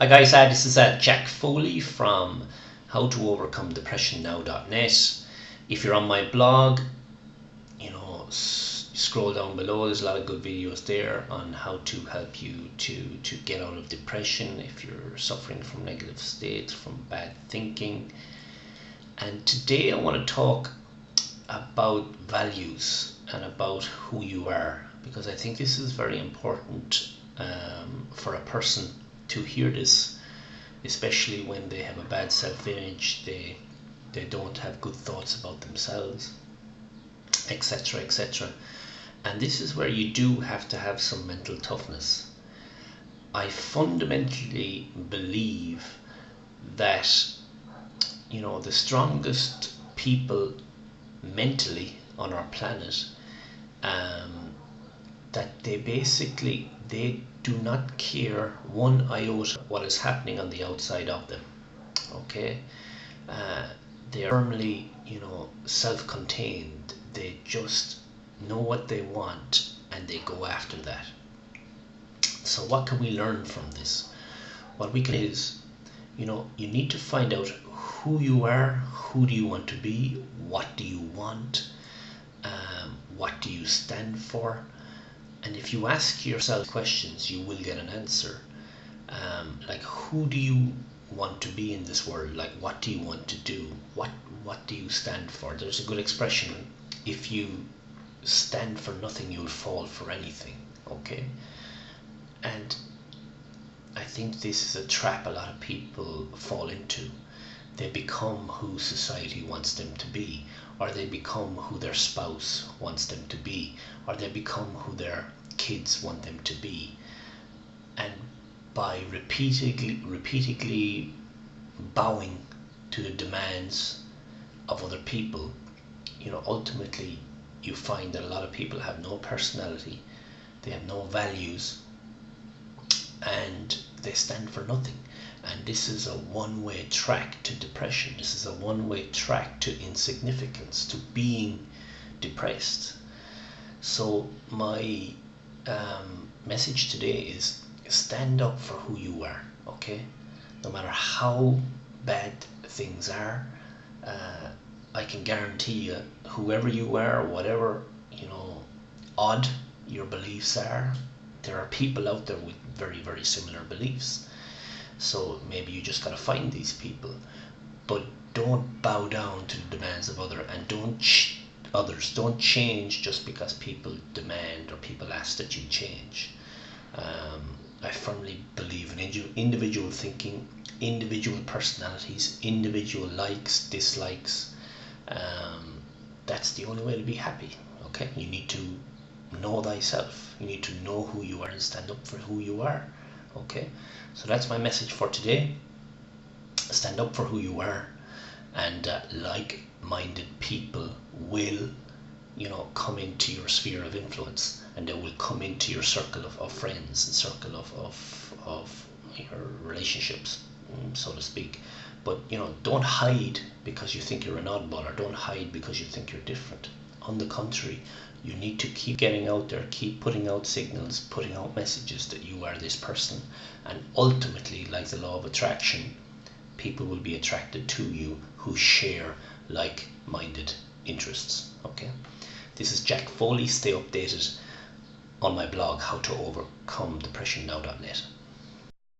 Hi guys, this is Jack Foley from howtoovercomedepressionnow.net. If you're on my blog, scroll down below. There's a lot of good videos there on how to help you to get out of depression if you're suffering from negative states, from bad thinking. And today I want to talk about values and about who you are, because I think this is very important for a person to hear this, especially when they have a bad self-image, they don't have good thoughts about themselves, etc., etc. And this is where you do have to have some mental toughness. I fundamentally believe that the strongest people mentally on our planet, that they do not care one iota what is happening on the outside of them. Okay, they are firmly self-contained. They just know what they want and they go after that. So what can we learn from this? What we can is, you need to find out who you are, who do you want to be, what do you want, what do you stand for. And if you ask yourself questions, you will get an answer. Like, who do you want to be in this world? Like, what do you want to do? What do you stand for? There's a good expression: if you stand for nothing, you'll fall for anything. Okay? And I think this is a trap a lot of people fall into. They become who society wants them to be, or they become who their spouse wants them to be, or they become who their kids want them to be. And by repeatedly bowing to the demands of other people, ultimately you find that a lot of people have no personality, they have no values, and they stand for nothing. And this is a one-way track to depression. This is a one-way track to insignificance, to being depressed. So my message today is stand up for who you are. Okay, no matter how bad things are, I can guarantee you, whoever you are, whatever odd your beliefs are, there are people out there with very, very similar beliefs. So maybe you just gotta find these people, but don't bow down to the demands of others, and don't change just because people demand or people ask that you change. I firmly believe in individual thinking, individual personalities, individual likes, dislikes. That's the only way to be happy. Okay, you need to know thyself. You need to know who you are and stand up for who you are. Okay, so that's my message for today. Stand up for who you are, and like-minded people will come into your sphere of influence, and they will come into your circle of friends and circle of your relationships, so to speak. But don't hide because you think you're an oddball, or don't hide because you think you're different. On the contrary, you need to keep getting out there, keep putting out signals, putting out messages that you are this person. And ultimately, like the law of attraction, people will be attracted to you who share like-minded interests. Okay, this is Jack Foley. Stay updated on my blog, howtoovercomedepressionnow.net.